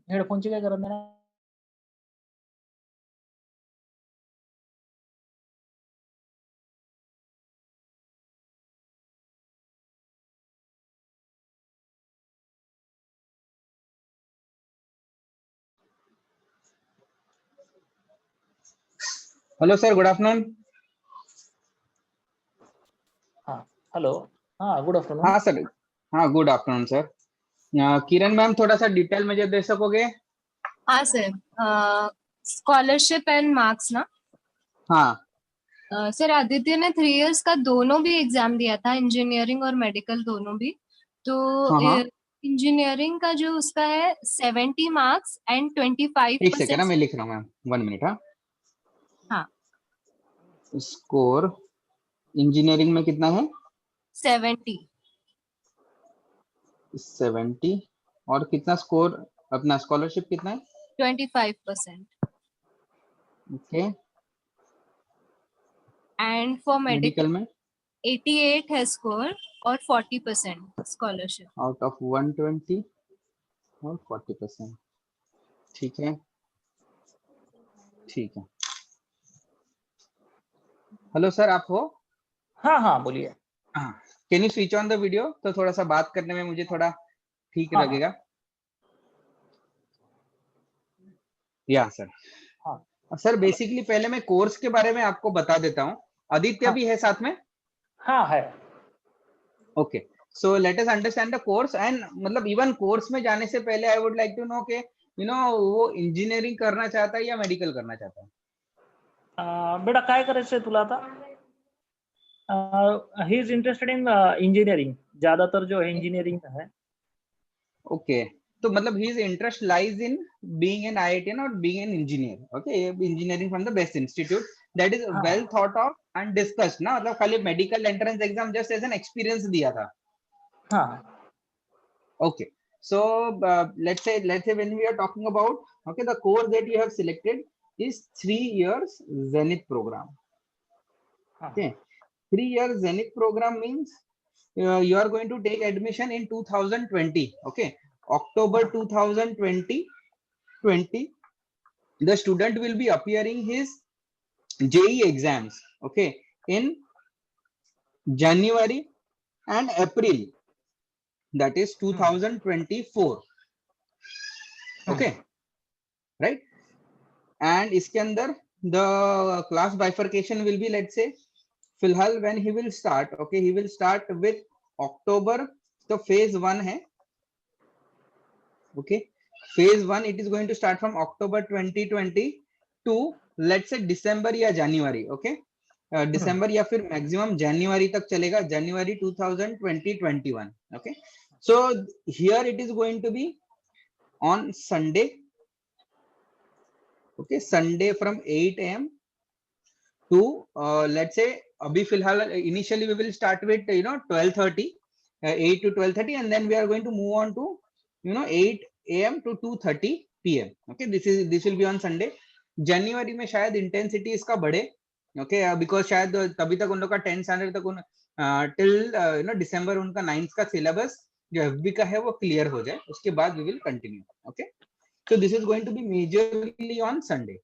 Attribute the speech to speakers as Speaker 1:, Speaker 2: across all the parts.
Speaker 1: हेडफोनची काय गरज नाही.
Speaker 2: Hello sir, good afternoon.
Speaker 1: हाँ हेलो. हाँ गुड आफ्टरनून.
Speaker 2: हाँ सर. हाँ गुड आफ्टरनून सर. किरण मैम, थोड़ा सा डिटेल मुझे दे सकोगे?
Speaker 3: हाँ सर, स्कॉलरशिप एंड मार्क्स ना.
Speaker 2: हाँ
Speaker 3: सर आदित्य ने 3 इयर्स का दोनों भी एग्जाम दिया था, इंजीनियरिंग और मेडिकल दोनों भी. तो
Speaker 2: हाँ.
Speaker 3: इंजीनियरिंग का जो उसका है 70 मार्क्स एंड 25%.
Speaker 2: एक सेकेंड, मैं लिख रहा हूँ मैम, 1 मिनट.
Speaker 3: हाँ.
Speaker 2: स्कोर इंजीनियरिंग में कितना है?
Speaker 3: 70.
Speaker 2: 70. और कितना स्कोर अपना स्कॉलरशिप कितना है?
Speaker 3: 25%.
Speaker 2: Okay.
Speaker 3: And for
Speaker 2: medical
Speaker 3: medical
Speaker 2: में
Speaker 3: 88 है स्कोर और 40% स्कॉलरशिप.
Speaker 2: आउट ऑफ 120 और 40%. ठीक है, ठीक है. हेलो सर, आप हो?
Speaker 1: हाँ हाँ बोलिए.
Speaker 2: हाँ. Can you switch on the video? तो थोड़ा सा बात करने में मुझे थोड़ा ठीक
Speaker 1: हाँ,
Speaker 2: लगेगा. या सर.
Speaker 1: हाँ
Speaker 2: सर बेसिकली पहले मैं कोर्स के बारे में आपको बता देता हूँ. आदित्य
Speaker 1: हाँ.
Speaker 2: भी है साथ में?
Speaker 1: हाँ है.
Speaker 2: Okay. So let us understand the course. And मतलब इवन कोर्स में जाने से पहले I would like to know के वो इंजीनियरिंग करना चाहता है या मेडिकल करना चाहता है?
Speaker 1: बेटा काय करायचंय तुला आता? He is interested in engineering. ज्यादातर जो है इंजीनियरिंग का है.
Speaker 2: ओके. तो मतलब his interest lies in being an IITian or being an engineer. Okay, engineering from the best institute that is
Speaker 1: हाँ.
Speaker 2: well thought of and discussed ना. मतलब खाली medical entrance exam just as an experience दिया था.
Speaker 1: हाँ.
Speaker 2: Okay. So let's say when we are talking about, okay, the course that you have selected is 3 years Zenith program.
Speaker 1: हाँ.
Speaker 2: Okay. 3 years Zenith program means you are going to take admission in 2020. Okay, October 2020. The student will be appearing his JEE exams, okay, in January and April, that is 2024. Okay, right? And इसके अंदर the class bifurcation will be, let's say, फिलहाल when he will start, okay, he will start with October. तो phase 1 है. Okay, phase 1 it is going to start from October 2020 to, let's say, December या January. Okay, December या फिर maximum January तक चलेगा, January 2021. Okay, so here it is going to be on Sunday. Okay, Sunday from 8 AM to let's say अभी फिलहाल initially we will start with 12:30, 8 to 12:30, and then we are going to move on to 8 AM to 2:30 PM. Okay, this will be on Sunday. January में शायद intensity इसका बढ़े. Okay, because शायद तभी तक उन लोग का 10th standard तक till December उनका 9th का syllabus जो FB का है वो clear हो जाए, उसके बाद we will continue. Okay, so this is going to be majorly on Sunday.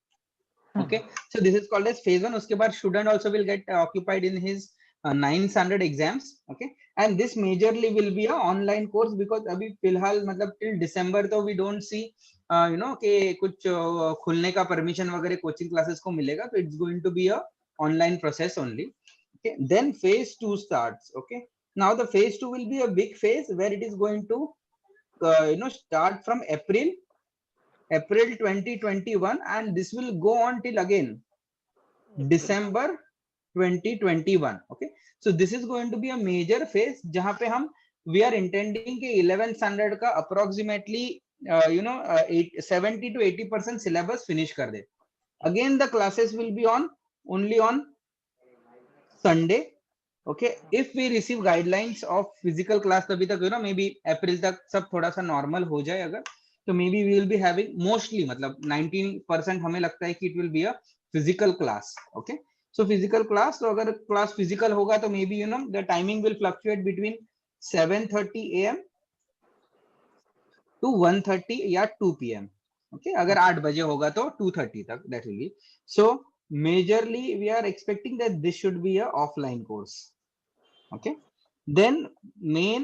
Speaker 2: Okay, so this is called as phase 1. उसके बाद student also will get occupied in his 9th standard exams. Okay, and this majorly will be a online course because अभी फिलहाल मतलब till December तो we don't see कि कुछ खुलने का permission वगैरह coaching classes को मिलेगा, तो it's going to be a online process only. Okay, then phase 2 starts. Okay, now the phase 2 will be a big phase where it is going to start from April 2021, and this will go on till again December 2021. Okay, so this is going to be a major phase जहां पे हम we are intending कि 11th standard का approximately 70 to 80% syllabus finish कर दे. Again the classes will be on only on Sunday. Okay, if we receive guidelines of physical class तभी तक maybe April तक सब थोड़ा सा normal हो जाए अगर, तो maybe we will be having mostly मतलब 19% हमें लगता है कि it will be a physical class. Okay, so physical class, तो अगर class physical होगा तो maybe the timing will fluctuate between 7:30 AM to 1:30 या 2 PM. Okay, अगर 8 बजे होगा तो 2:30 तक that will be. So majorly we are expecting that this should be a offline course. Okay, then main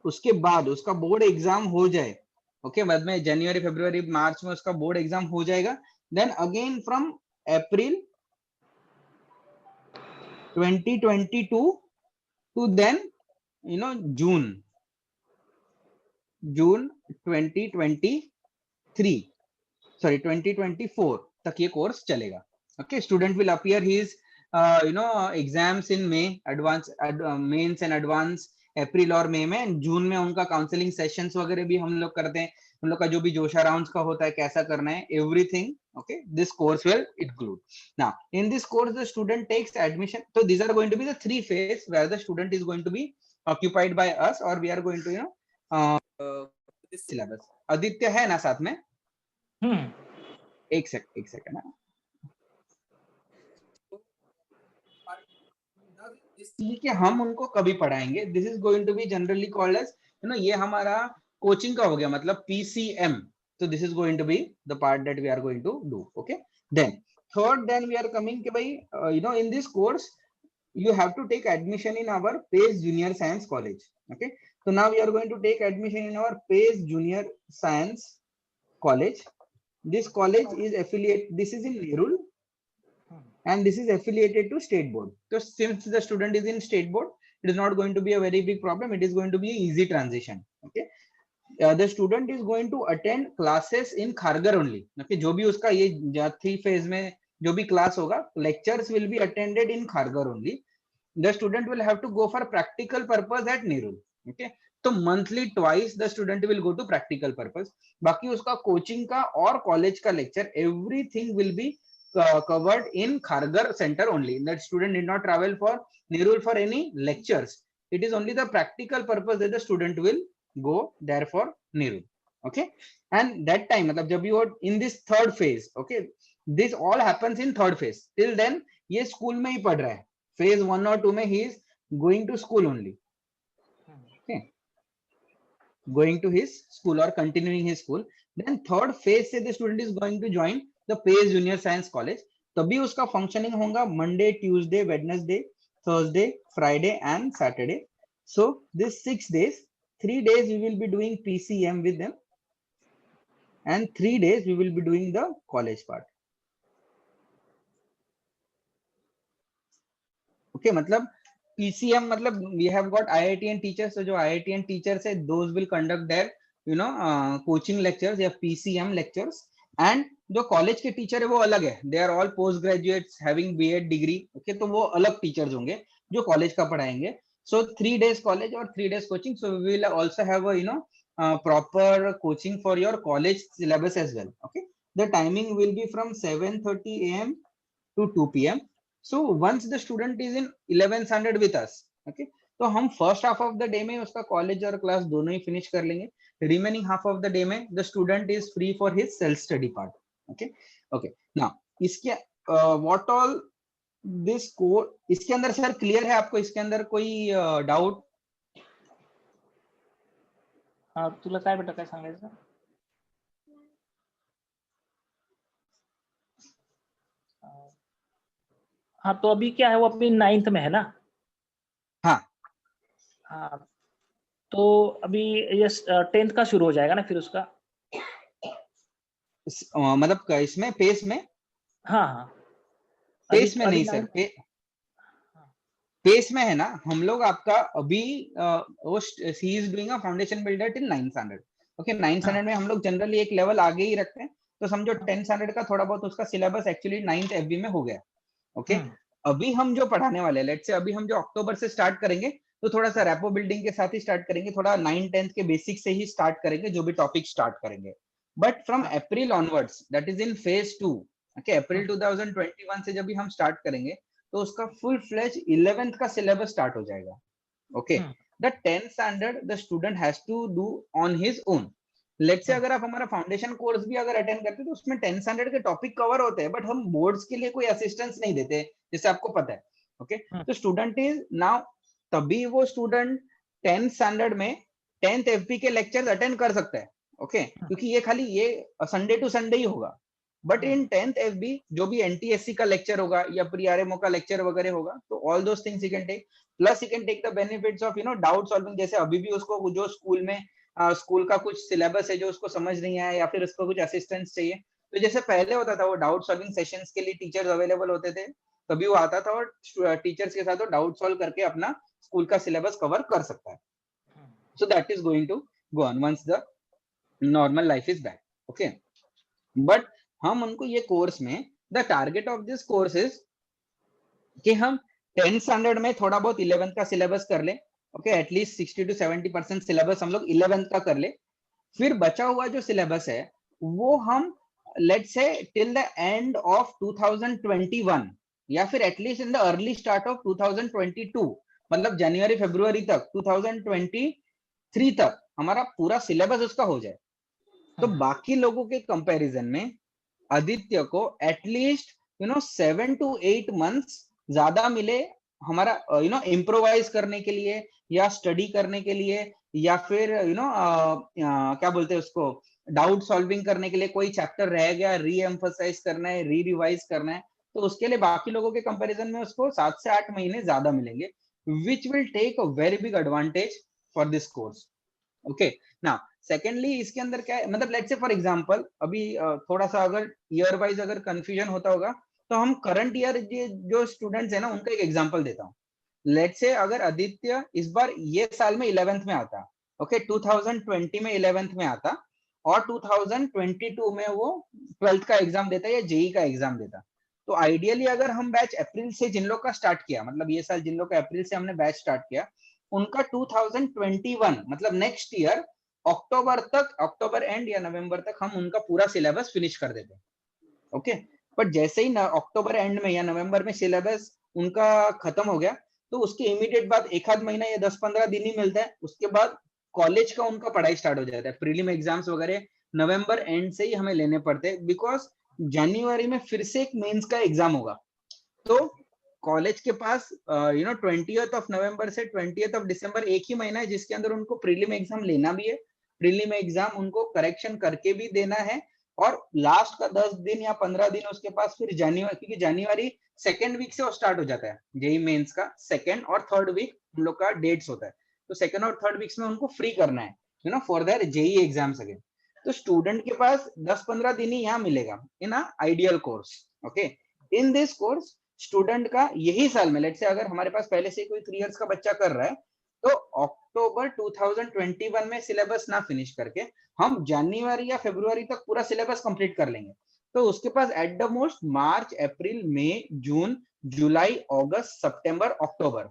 Speaker 2: उसके बाद उसका बोर्ड एग्जाम हो जाए, ओके, बाद में जनवरी फरवरी मार्च में उसका बोर्ड एग्जाम हो जाएगा. Then again from April 2022 to then June 2024 तक ये कोर्स चलेगा. Okay, student will appear his exams in May, advance mains and advance April और मई में. जून में उनका काउंसलिंग सेशंस वगैरह भी हम लोग करते हैं. हम लोग का जो भी जोशा राउंड्स का होता है, कैसा करना है, everything. Okay, this course will include. Now, in this course, the student takes admission. So these are going to be the 3 phases where the student is going to be occupied by us, or we are going to this syllabus. Aditya है ना साथ में? एक second ना. कि हम उनको कभी पढ़ाएंगे. This is going to be generally called as ये हमारा कोचिंग का हो गया, मतलब PCM. So this is going to be the part that we are going to do. Okay, then we are coming ke bhai, in this course you have to take admission in our Pace Junior Science College. Okay, so now we are going to take admission in our Pace Junior Science College. This college is affiliated, this is in Nerul, and this is affiliated to State Board. So since the student is in State Board, it is not going to be a very big problem. It is going to be an easy transition. Okay, the student is going to attend classes in Kharghar only. Okay, जो भी उसका ये 3 phase में जो भी class होगा, lectures will be attended in Kharghar only. The student will have to go for practical purpose at Nerul. Okay, तो monthly twice the student will go to practical purpose. बाकी उसका coaching का और college का lecture, everything will be covered in Kharghar center only. That student did not travel for Nerul for any lectures. It is only the practical purpose that the student will go there for Nerul. Okay, and that time मतलब जब you are in this third phase, okay, this all happens in third phase. Till then ये school में ही पढ़ रहा है. Phase 1 or 2 में he is going to school only. Okay, going to his school or continuing his school. Then third phase से the student is going to join the Pace Junior Science College. तभी उसका functioning होगा Monday, Tuesday, Wednesday, Thursday, Friday and Saturday. So this 6 days, 3 days we will be doing PCM with them, and 3 days we will be doing the college part. Okay, मतलब PCM मतलब we have got IITN teachers. So जो IITN teachers है, those will conduct their coaching lectures या PCM lectures, and जो college के teacher है वो अलग है. They are all post graduates having B.Ed degree. Okay, तो वो अलग teachers होंगे जो college का पढ़ाएंगे. So 3 days college or 3 days coaching. So we will also have a proper coaching for your college syllabus as well. Okay, the timing will be from 7:30 AM to 2 PM. So once the student is in 11th standard with us, okay, तो हम first half of the day में उसका college और class दोनों ही finish कर लेंगे. Remaining half of the day में the student is free for his self study part. Okay, okay. Now इसके what all this course, इसके अंदर सर क्लियर है आपको? इसके अंदर कोई डाउट?
Speaker 1: हाँ, तुला काय बेटा काय सांगायचं? हाँ, तो अभी क्या है, वो अभी 9th में है ना?
Speaker 2: हाँ
Speaker 1: हाँ, तो अभी ये 10th का शुरू हो जाएगा ना फिर उसका?
Speaker 2: मतलब इसमें पेस में?
Speaker 1: हाँ हाँ,
Speaker 2: पेस में नहीं सर, पेस में है ना हम लोग. आपका अभी वो he is doing a foundation builder till 9th standard. Okay, 9th standard में हम लोग जनरली एक लेवल आगे ही रखते हैं. तो समझो 10th standard का थोड़ा बहुत उसका सिलेबस एक्चुअली 9th FB में हो गया. ओके, अभी हम जो पढ़ाने वाले हैं, लेट्स से अभी हम जो अक्टूबर से स्टार्ट करेंगे, तो थोड़ा सा रैपो बिल्डिंग के साथ ही स्टार्ट करेंगे, थोड़ा 9th 10th के बेसिक से ही स्टार्ट करेंगे जो भी टॉपिक स्टार्ट करेंगे. But from April onwards, that is in phase 2. Okay, April 2021 से जब भी हम स्टार्ट करेंगे तो उसका फुल फ्लेज 11th का सिलेबस स्टार्ट हो जाएगा. Okay, the 10th standard the student has to do on his own. Let's say अगर आप हमारा फाउंडेशन कोर्स भी अगर अटेंड करते हैं तो उसमें 10th स्टैंडर्ड के टॉपिक कवर होते हैं, बट हम बोर्ड्स के लिए कोई असिस्टेंस नहीं देते, जैसे आपको पता है. ओके, तो स्टूडेंट इज नाउ, तभी वो स्टूडेंट 10th स्टैंडर्ड में 10th FP के लेक्चर्स अटेंड कर सकता है. ओके क्योंकि ये खाली ये संडे टू संडे ही होगा। बट इन 10th FB जो भी NTSC का लेक्चर होगा या प्री RMO का लेक्चर वगैरह होगा, तो all those things you can take, plus you can take the benefits of doubt solving. जैसे अभी भी उसको जो स्कूल में स्कूल का कुछ सिलेबस है जो उसको समझ नहीं आया या फिर उसको कुछ असिस्टेंस चाहिए, तो जैसे पहले होता था वो डाउट सॉल्विंग सेशंस के लिए टीचर्स अवेलेबल होते थे, तभी वो आता था और टीचर्स के साथ वो डाउट सॉल्व करके अपना स्कूल का सिलेबस कवर कर सकता है। So that is going to go on once the normal life is back. Okay, but हम उनको ये कोर्स में the target of this course is कि हम 10th स्टैंडर्ड में थोड़ा बहुत 11th का सिलेबस कर ले। ओके, एटलीस्ट 60 to 70% सिलेबस हम लोग 11th का कर ले। फिर बचा हुआ जो सिलेबस है वो हम let's say till the end of 2021 या फिर at least in the early start of 2022, मतलब जनवरी फरवरी तक 2023 तक हमारा पूरा सिलेबस उसका हो जाए। तो बाकी लोगों के कंपैरिजन में आदित्य को एटलीस्ट 7 to 8 months ज्यादा मिले हमारा इम्प्रोवाइज करने के लिए या स्टडी करने के लिए या फिर क्या बोलते हैं उसको डाउट सॉल्विंग करने के लिए। कोई चैप्टर रह गया, री एम्फसाइज करना है, री रिवाइज करना है, तो उसके लिए बाकी लोगों के कंपैरिजन में उसको 7 से 8 महीने ज्यादा मिलेंगे, which will take a very big advantage for this course. Okay, now secondly इसके अंदर क्या है, मतलब लेट्स से फॉर एग्जांपल अभी थोड़ा सा अगर ईयर वाइज अगर कंफ्यूजन होता होगा तो हम करंट ईयर जो स्टूडेंट्स है ना उनका एक एग्जांपल देता हूँ। लेट्स से अगर आदित्य इस बार ये साल में 11th में आता, ओके 2020 में 11th में आता और 2022 में वो 12th का एग्जाम देता या जेई का एग्जाम देता, तो आइडियली अगर हम बैच अप्रैल से जिन लोग का स्टार्ट किया, मतलब ये साल जिन लोग का अप्रैल से हमने बैच स्टार्ट किया, उनका 2021 मतलब नेक्स्ट ईयर अक्टूबर तक, अक्टूबर एंड या नवंबर तक हम उनका पूरा सिलेबस फिनिश कर देते। ओके, बट जैसे ही अक्टूबर एंड में या नवंबर में सिलेबस उनका खत्म हो गया, तो उसके इमीडिएट बाद एक आध महीना या 10-15 दिन ही मिलता है, उसके बाद कॉलेज का उनका पढ़ाई स्टार्ट हो जाता है। प्रीलिम एग्जाम्स वगैरह नवंबर एंड से ही हमें लेने पड़ते हैं, बिकॉज जनवरी में फिर से एक मेंस का एग्जाम होगा। तो कॉलेज के पास 20th ऑफ नवंबर से 20th ऑफ दिसंबर एक ही महीना है जिसके अंदर उनको प्रीलिम एग्जाम लेना भी है, प्रीलिम एग्जाम उनको करेक्शन करके भी देना है, और लास्ट का 10 दिन या 15 दिन उसके पास फिर जनवरी, क्योंकि जनवरी सेकेंड वीक से वो स्टार्ट हो जाता है जेई मेंस का, सेकेंड और थर्ड वीक उन लोग का डेट्स होता है, तो सेकेंड और थर्ड वीक्स में उनको फ्री करना है for their JEE exams again. तो स्टूडेंट के पास 10-15 दिन ही यहाँ मिलेगा in ideal course. Okay, in this course student का यही साल में, लेट्स से अगर हमारे पास पहले से कोई 3 इयर्स का बच्चा कर रहा है, तो अक्टूबर 2021 में सिलेबस ना फिनिश करके हम जनवरी या फरवरी तक पूरा सिलेबस कंप्लीट कर लेंगे, तो उसके पास एट द मोस्ट मार्च, अप्रैल, मई, जून, जुलाई, अगस्त, सितंबर, अक्टूबर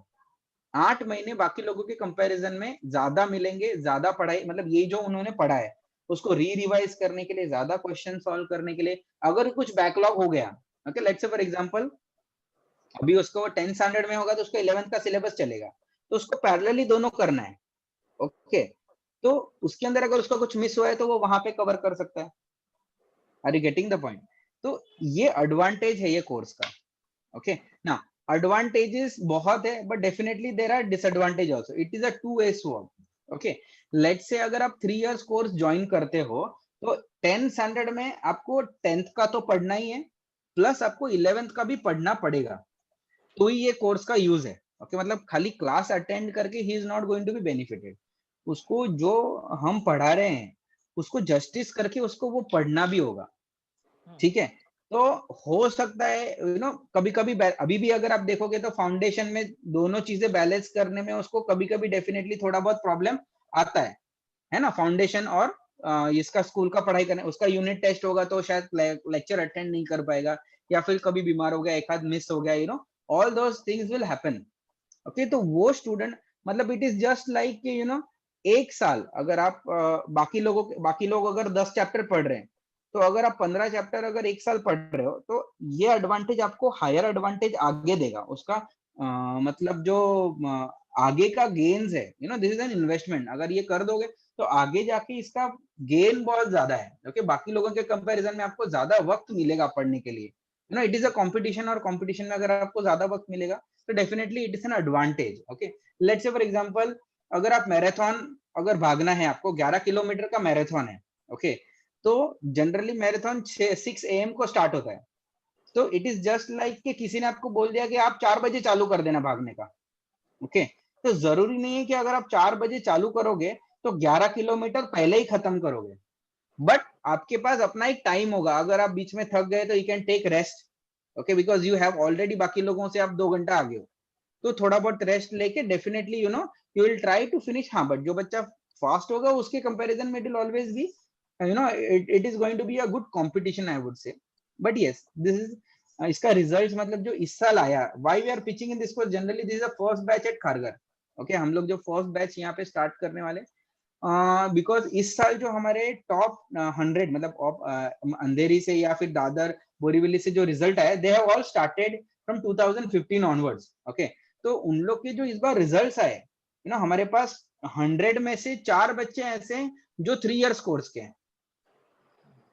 Speaker 2: 8 महीने बाकी लोगों के कंपैरिजन में ज्यादा मिलेंगे। ज्यादा पढ़ाई मतलब ये जो उन्होंने पढ़ा है उसको री रिवाइज करने के लिए, ज्यादा क्वेश्चन सॉल्व करने के लिए, अगर कुछ बैकलॉग हो गया, ओके लेट्स से फॉर एग्जांपल अभी उसको 10th स्टैंडर्ड में होगा तो उसको 11th का सिलेबस चलेगा, तो उसको पैरेलली दोनों करना है। ओके, तो उसके अंदर अगर उसका कुछ मिस हुआ है तो वो वहां पे कवर कर सकता है। Are you getting the point? तो ये एडवांटेज है ये कोर्स का। ओके, ना एडवांटेजेस बहुत है, but definitely there are disadvantage also, it is a two way sword. Okay, let's say अगर आप 3 इयर्स कोर्स ज्वाइन करते हो तो 10th स्टैंडर्ड में आपको 10th का तो पढ़ना ही है, प्लस आपको 11th का भी पढ़ना पड़ेगा, तो ही ये कोर्स का यूज है। ओके, मतलब खाली क्लास अटेंड करके ही is not going to be benefited, उसको जो हम पढ़ा रहे हैं उसको जस्टिस करके उसको वो पढ़ना भी होगा। ठीक है, तो हो सकता है कभी कभी अभी भी अगर आप देखोगे तो फाउंडेशन में दोनों चीजें बैलेंस करने में उसको कभी कभी डेफिनेटली थोड़ा बहुत प्रॉब्लम आता है ना, फाउंडेशन और इसका स्कूल का पढ़ाई करने, उसका यूनिट टेस्ट होगा तो शायद लेक्चर अटेंड नहीं कर पाएगा, या फिर कभी बीमार हो गया, एक आध मिस हो गया, all those things will happen. Okay, तो वो स्टूडेंट मतलब इट इज जस्ट लाइक एक साल अगर आप बाकी लोग अगर 10 चैप्टर पढ़ रहे हैं, तो अगर आप 15 चैप्टर अगर एक साल पढ़ रहे हो, तो ये एडवांटेज आपको हायर एडवांटेज आगे देगा उसका। मतलब जो आगे का गेन्स है, दिस इज एन इन्वेस्टमेंट, अगर ये कर दोगे तो आगे जाके इसका गेन बहुत ज्यादा है। ओके, बाकी लोगों के कंपैरिजन में आपको ज्यादा वक्त मिलेगा पढ़ने के लिए, इट इज अ कंपटीशन, और कंपटीशन में अगर आपको ज्यादा वक्त मिलेगा तो definitely it is an advantage. Okay, let's से फॉर एग्जांपल अगर आप मैराथन अगर भागना है, आपको 11 किलोमीटर का मैराथन है, ओके तो जनरली मैराथन 6 AM को स्टार्ट होता है, तो इट इज जस्ट लाइक कि किसी ने आपको बोल दिया कि आप 4 बजे चालू कर देना भागने का। ओके तो जरूरी नहीं है कि अगर आप 4 बजे चालू करोगे तो 11 किलोमीटर पहले ही खत्म करोगे, बट आपके पास अपना एक टाइम होगा। अगर आप बीच में थक गए तो you can take rest, okay, because you have already बाकी लोगों से आप 2 घंटा आगे हो, तो थोड़ा बहुत रेस्ट लेके definitely you will try to finish. हाँ, बट जो बच्चा फास्ट होगा उसके कंपैरिजन में it will always be it is going to be a good competition, I would say. But yes, this is इसका रिजल्ट मतलब जो इस साल आया, why we are pitching in this course, generally this is the first batch at Kharghar. Okay हम लोग जो first batch यहाँ पे स्टार्ट करने वाले, बिकॉज इस साल जो हमारे टॉप 100 मतलब अंधेरी से या फिर दादर बोरीवली से जो रिजल्ट आया, they have all started from 2015 onwards. Okay तो उन लोग के जो इस बार रिजल्ट्स आए, हमारे पास 100 में से 4 बच्चे ऐसे हैं जो 3 इयर्स कोर्स के हैं,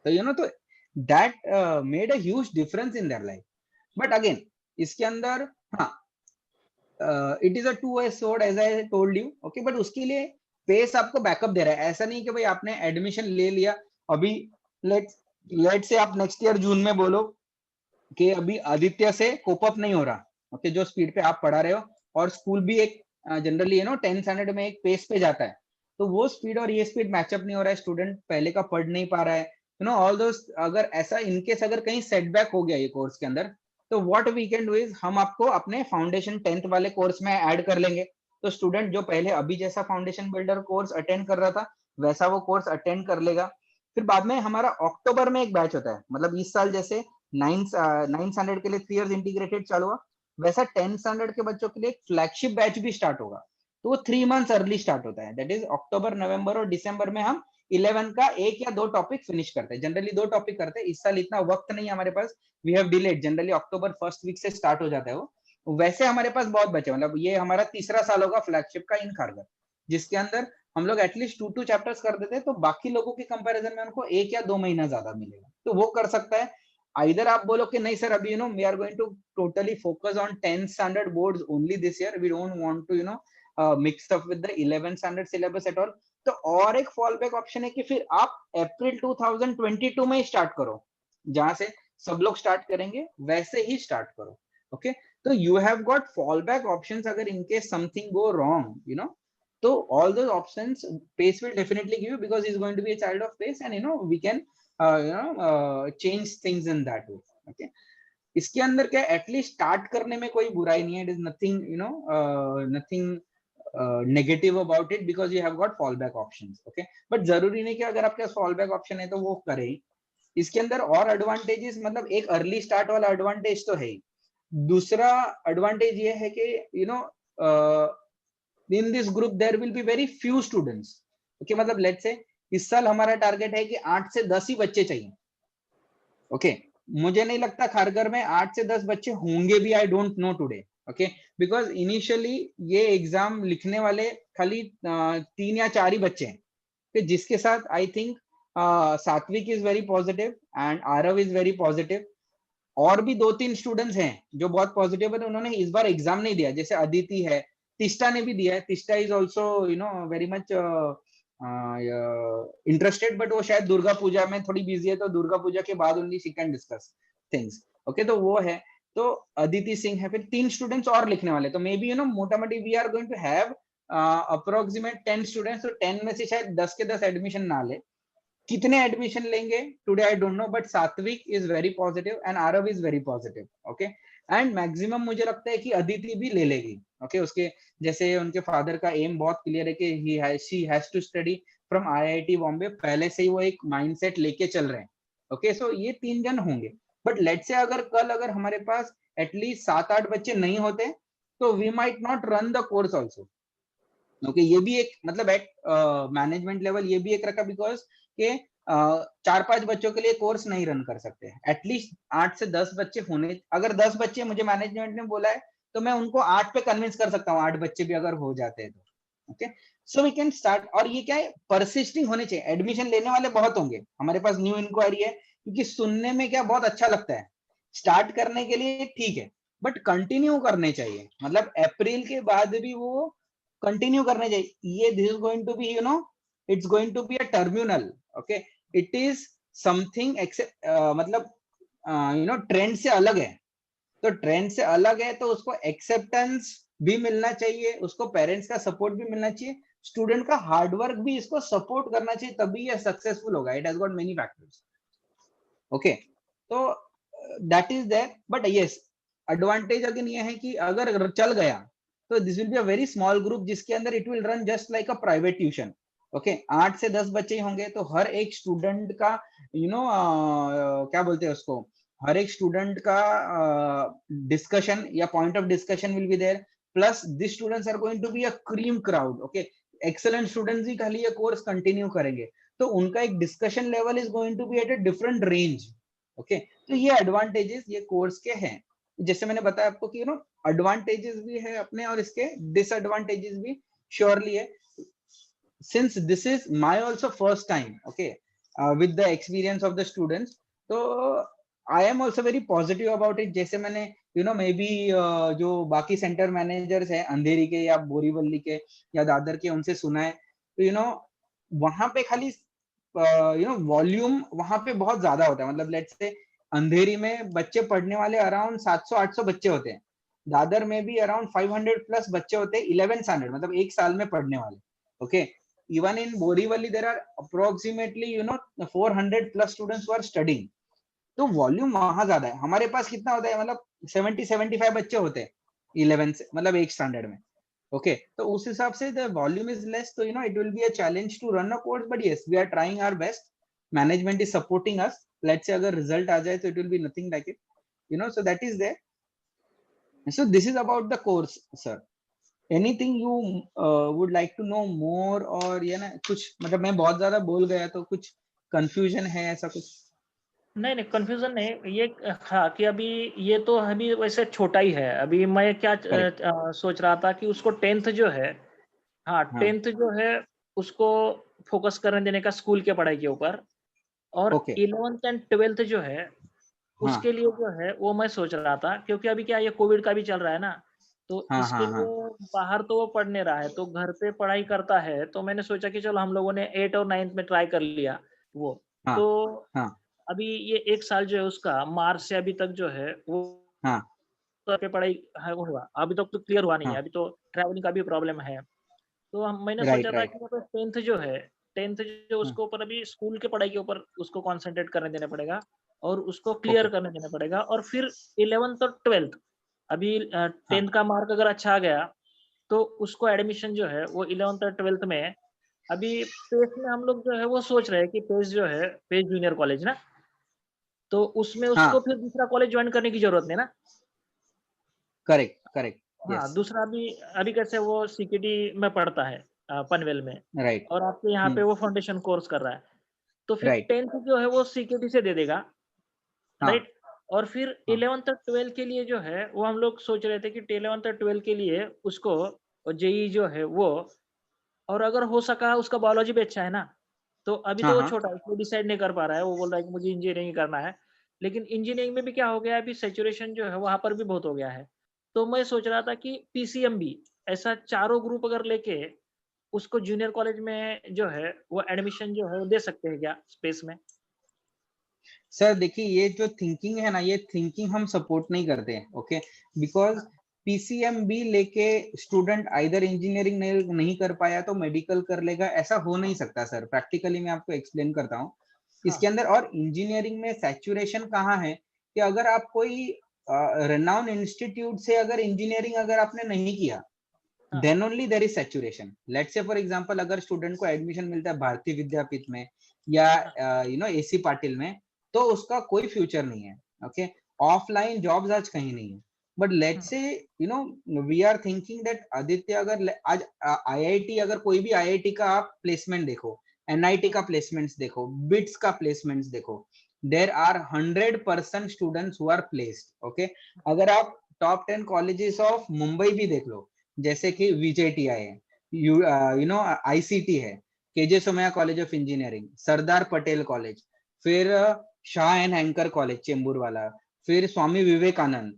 Speaker 2: तो तो that made a huge difference in their life. But again इसके अंदर हाँ, it is a 2-way sword as I told you. Okay but उसके लिए पेस आपको बैकअप दे रहा है, ऐसा नहीं कि भाई आपने एडमिशन ले लिया अभी, लेट से आप नेक्स्ट ईयर जून में बोलो कि अभी आदित्य से कोप अप नहीं हो रहा, ओके जो स्पीड पे आप पढ़ा रहे हो, और स्कूल भी एक जनरली 10 स्टैंडर्ड में एक पेस पे जाता है, तो वो स्पीड और ये स्पीड मैचअप नहीं हो रहा है, स्टूडेंट पहले का पढ़ नहीं पा रहा है, ऑल दोस। अगर ऐसा इनकेस अगर कहीं सेटबैक हो गया ये कोर्स के अंदर, तो what we can do is हम आपको अपने फाउंडेशन 10th वाले कोर्स में ऐड कर लेंगे। तो स्टूडेंट जो पहले अभी जैसा फाउंडेशन बिल्डर कोर्स अटेंड कर रहा था वैसा वो कोर्स अटेंड कर लेगा। फिर बाद में हमारा अक्टूबर में एक बैच होता है, मतलब इस साल जैसे 9 स्टैंडर्ड के लिए 3 इयर्स इंटीग्रेटेड चालू हुआ, वैसा 10 स्टैंडर्ड के बच्चों के लिए एक फ्लैगशिप बैच भी स्टार्ट होगा। तो वो 3 मंथ्स अर्ली स्टार्ट होता है, दैट इज अक्टूबर, नवंबर और दिसंबर में हम 11 का 1 या 2 टॉपिक फिनिश करते हैं, जनरली 2 टॉपिक करते हैं। इस साल इतना वक्त नहीं है हमारे पास, we have delayed, generally October first week से स्टार्ट हो जाता है वो। वैसे हमारे पास बहुत बचे, मतलब ये हमारा तीसरा साल होगा फ्लैगशिप का इन खारगर, जिसके अंदर हम लोग एटलीस्ट 2 चैप्टर्स कर देते हैं, तो बाकी लोगों के कंपैरिजन में उनको 1 या 2 महीना ज्यादा मिलेगा, तो वो कर सकता है। Either आप बोलो कि नहीं सर अभी we are going to totally focus on 10 standard boards only this year, we don't want to mix up with the 11 standard syllabus at all, तो और एक फॉल बैक ऑप्शन है कि फिर आप अप्रैल 2022 में ही स्टार्ट करो, जहां से सब लोग स्टार्ट करेंगे वैसे ही स्टार्ट करो। ओके तो you have got fall back options, अगर in case something go wrong तो all those options pace will definitely give you, because he's going to be a child of pace, and we can change things in that way. Okay इसके अंदर क्या at least start करने में कोई बुराई नहीं है, it is nothing nothing negative about it, because you have got fall back options. Okay but जरूरी नहीं कि अगर आपके पास फॉल बैक ऑप्शन है तो वो करे। इसके अंदर और एडवांटेजेस, मतलब एक अर्ली स्टार्ट वाला एडवांटेज तो है ही, दूसरा एडवांटेज ये है कि in this group there will be very few students। okay मतलब लेट्स से इस साल हमारा टारगेट है कि 8 से 10 ही बच्चे चाहिए। ओके मुझे नहीं लगता खारगर में 8 से 10 बच्चे होंगे भी, आई don't no today. Okay because initially ये एग्जाम लिखने वाले खाली 3 या 4 ही बच्चे हैं, तो जिसके साथ आई थिंक सात्विक is very positive and Aarav is very positive, और भी 2-3 स्टूडेंट्स हैं जो बहुत पॉजिटिव है, तो उन्होंने इस बार एग्जाम नहीं दिया, जैसे अदिति है, तिष्टा ने भी दिया है, Tishta is also very much interested, but वो शायद दुर्गा पूजा में थोड़ी बिजी है, तो दुर्गा पूजा के बाद only she can discuss things. Okay तो वो है, तो अदिति सिंह है, फिर 3 स्टूडेंट्स और लिखने वाले, तो मे बी मोटा मोटी we are going to have approximate 10 students, तो 10 में से शायद 10 के 10 एडमिशन ना ले, कितने एडमिशन लेंगे today I don't know, but Satvik is very positive and Aarav is very positive. Okay and maximum मुझे लगता है कि अदिति भी ले लेगी। ओके उसके जैसे उनके फादर का एम बहुत क्लियर है कि she has to study from IIT Bombay, पहले से ही वो एक माइंडसेट लेके चल रहे हैं। ओके सो ये 3 जन होंगे, बट लेट से अगर हमारे पास एटलीस्ट 7-8 बच्चे नहीं होते तो we might not run the course also. Okay ये भी एक मतलब एट मैनेजमेंट लेवल ये भी एक रखा, बिकॉज के 4-5 बच्चों के लिए कोर्स नहीं रन कर सकते, एटलीस्ट 8 से 10 बच्चे होने, अगर 10 बच्चे मुझे मैनेजमेंट ने बोला है तो मैं उनको 8 पे कन्विंस कर सकता हूँ, 8 बच्चे भी अगर हो जाते हैं तो। Okay so we can start, और ये क्या है परसिस्टिंग होने चाहिए, एडमिशन लेने वाले बहुत होंगे हमारे पास, न्यू इंक्वायरी है, क्योंकि सुनने में क्या बहुत अच्छा लगता है, स्टार्ट करने के लिए ठीक है, बट कंटिन्यू करने चाहिए, मतलब अप्रैल के बाद भी वो कंटिन्यू करने चाहिए, ये this is going to be it's going to be a terminal. Okay it is something मतलब ट्रेंड से अलग है, तो ट्रेंड से अलग है तो उसको एक्सेप्टेंस भी मिलना चाहिए, उसको पेरेंट्स का सपोर्ट भी मिलना चाहिए, स्टूडेंट का हार्डवर्क भी इसको सपोर्ट करना चाहिए, तभी ये सक्सेसफुल होगा. It has got many factors. Okay, तो that is there. But yes, advantage again ये है कि अगर चल गया तो this will be a very small group, जिसके अंदर it will run just like a private tuition. Okay, 8 से 10 बच्चे होंगे, तो हर एक स्टूडेंट का क्या बोलते हैं उसको, हर एक स्टूडेंट का डिस्कशन या point of discussion will be there. Plus this students are going to be a cream crowd. Okay, excellent students ही खाली ये कोर्स कंटिन्यू करेंगे, तो उनका एक discussion level is going to be at a different range. Okay, तो ये advantages ये कोर्स के हैं. जैसे मैंने बताया आपको कि एडवांटेजेस भी है अपने, और इसके डिसएडवांटेजेस भी श्योरली है. Since this is my also first time, okay, with the experience of the students, so I am also very positive about it. जैसे मैंने maybe जो बाकी सेंटर मैनेजर्स है अंधेरी के या बोरीवली के या दादर के, उनसे सुना है, तो वहां पे खाली वॉल्यूम वहां पे बहुत ज्यादा होता है. मतलब लेट्स से अंधेरी में बच्चे पढ़ने वाले अराउंड 700-800 बच्चे होते हैं, दादर में भी अराउंड 500 प्लस बच्चे होते हैं 11 स्टैंडर्ड, मतलब एक साल में पढ़ने वाले. Okay, even in Borivali there are approximately 400 plus students who are studying. तो वॉल्यूम वहां ज्यादा है. हमारे पास कितना होता है, मतलब 70-75 बच्चे होते हैं 11 से, मतलब एक स्टैंडर्ड में. ओके, तो उस हिसाब से द वॉल्यूम इज लेस, तो it will be a challenge to run a course. But yes, we are trying our best, management is supporting us. Let's say अगर रिजल्ट आ जाए तो it will be nothing like it, so that is there. So this is about the course sir. Anything you would like to know more, और ये ना कुछ, मतलब मैं बहुत ज्यादा बोल गया तो कुछ कंफ्यूजन है ऐसा कुछ?
Speaker 1: नहीं नहीं, कंफ्यूजन नहीं ये, हाँ कि अभी ये तो अभी वैसे छोटा ही है. अभी मैं क्या
Speaker 2: करेक्ट.
Speaker 1: सोच रहा था कि उसको 10th जो है, हाँ
Speaker 2: हाँ.
Speaker 1: 10th जो है उसको फोकस करने देने का स्कूल के पढ़ाई के ऊपर, और
Speaker 2: ओके.
Speaker 1: 11th एंड 12th जो है
Speaker 2: हाँ
Speaker 1: उसके लिए जो है वो मैं सोच रहा था, क्योंकि अभी क्या ये कोविड का भी चल रहा है ना, तो
Speaker 2: हाँ
Speaker 1: इसके
Speaker 2: हाँ हाँ.
Speaker 1: लिए बाहर तो वो पढ़ नहीं रहा है, तो घर पे पढ़ाई करता है. तो मैंने सोचा कि चलो हम लोगों ने 8 और 9th में ट्राई कर लिया वो.
Speaker 2: हाँ
Speaker 1: तो
Speaker 2: हाँ
Speaker 1: अभी ये 1 साल जो है उसका मार्च से अभी तक जो है वो
Speaker 2: हाँ
Speaker 1: पे पढ़ाई है वो हुआ, अभी तक तो क्लियर हुआ नहीं है,
Speaker 2: हाँ.
Speaker 1: अभी तो ट्रैवलिंग का भी प्रॉब्लम है. तो मैंने सोचा
Speaker 2: राइट
Speaker 1: था
Speaker 2: राइट.
Speaker 1: कि मतलब 10th जो है, 10th जो
Speaker 2: हाँ.
Speaker 1: उसके ऊपर अभी स्कूल की पढ़ाई के ऊपर उसको कंसंट्रेट करने देना पड़ेगा, और उसको क्लियर
Speaker 2: ओके.
Speaker 1: करने देना पड़ेगा, और फिर 11th और 12th अभी
Speaker 2: हाँ
Speaker 1: 10th का मार्क अगर अच्छा आ गया तो उसको एडमिशन जो है वो 11th और 12th में, अभी पेस में हम लोग जो है वो सोच रहे हैं कि पेस जो है, पेस जूनियर कॉलेज ना, तो उसमें उसको
Speaker 2: हाँ.
Speaker 1: फिर दूसरा कॉलेज ज्वाइन करने की जरूरत नहीं ना.
Speaker 2: Correct correct.
Speaker 1: हाँ,
Speaker 2: यस.
Speaker 1: दूसरा अभी अभी कैसे वो सीकेटी में पढ़ता है पनवेल में,
Speaker 2: राइट.
Speaker 1: और आपके यहाँ पे वो फाउंडेशन कोर्स कर रहा है, तो फिर
Speaker 2: राइट.
Speaker 1: 10th जो है वो सीकेटी से दे देगा,
Speaker 2: हाँ
Speaker 1: राइट. और फिर
Speaker 2: हाँ
Speaker 1: 11th और 12th के लिए जो है वो हम लोग सोच रहे थे कि 11th और 12th के लिए उसको जेई जो है वो, और अगर हो सका उसका बायोलॉजी भी अच्छा है ना, तो अभी
Speaker 2: हाँ
Speaker 1: तो वो
Speaker 2: हाँ.
Speaker 1: छोटा है, इसलिए डिसाइड नहीं कर पा रहा है, वो बोल रहा है कि मुझे इंजीनियरिंग करना है. लेकिन इंजीनियरिंग में भी क्या हो गया है, अभी सैचुरेशन जो है वहाँ पर भी बहुत हो गया है. तो मैं सोच रहा था कि पीसीएम भी ऐसा चारों ग्रुप अगर लेके उसको जूनियर कॉलेज में जो है वो एडमिशन जो है वो दे सकते हैं क्या स्पेस में?
Speaker 2: सर देखिए, ये जो थिंकिंग है ना, ये थिंकिंग हम सपोर्ट नहीं करते हैं. ओके, बिकॉज पीसीएमबी लेके स्टूडेंट आइदर इंजीनियरिंग नहीं कर पाया तो मेडिकल कर लेगा, ऐसा हो नहीं सकता सर. प्रैक्टिकली मैं आपको एक्सप्लेन करता हूँ इसके
Speaker 1: हाँ,
Speaker 2: अंदर. और इंजीनियरिंग में सैचुरेशन कहाँ है कि अगर आप कोई रेनाउंड इंस्टीट्यूट से अगर इंजीनियरिंग अगर आपने नहीं किया,
Speaker 1: हाँ,
Speaker 2: then only there is saturation. Let's say for example अगर स्टूडेंट को एडमिशन मिलता है भारतीय विद्यापीठ में या
Speaker 1: हाँ,
Speaker 2: एसी पाटिल में, तो उसका कोई फ्यूचर नहीं है. ओके, ऑफलाइन जॉब्स आज कहीं नहीं है. But let's say we are thinking that Aditya, अगर आज आईआईटी, अगर कोई भी आईआईटी का आप प्लेसमेंट देखो, एनआईटी का प्लेसमेंट्स देखो, बिट्स का प्लेसमेंट्स देखो, there are 100% students who are placed. Okay, अगर आप टॉप 10 कॉलेजेस ऑफ मुंबई भी देख लो, जैसे कि विजेटीआई है, आईसीटी है, KJ Somaiya college of engineering, Sardar Patel college, फिर Shah and anchor college Chembur वाला, फिर स्वामी विवेकानंद,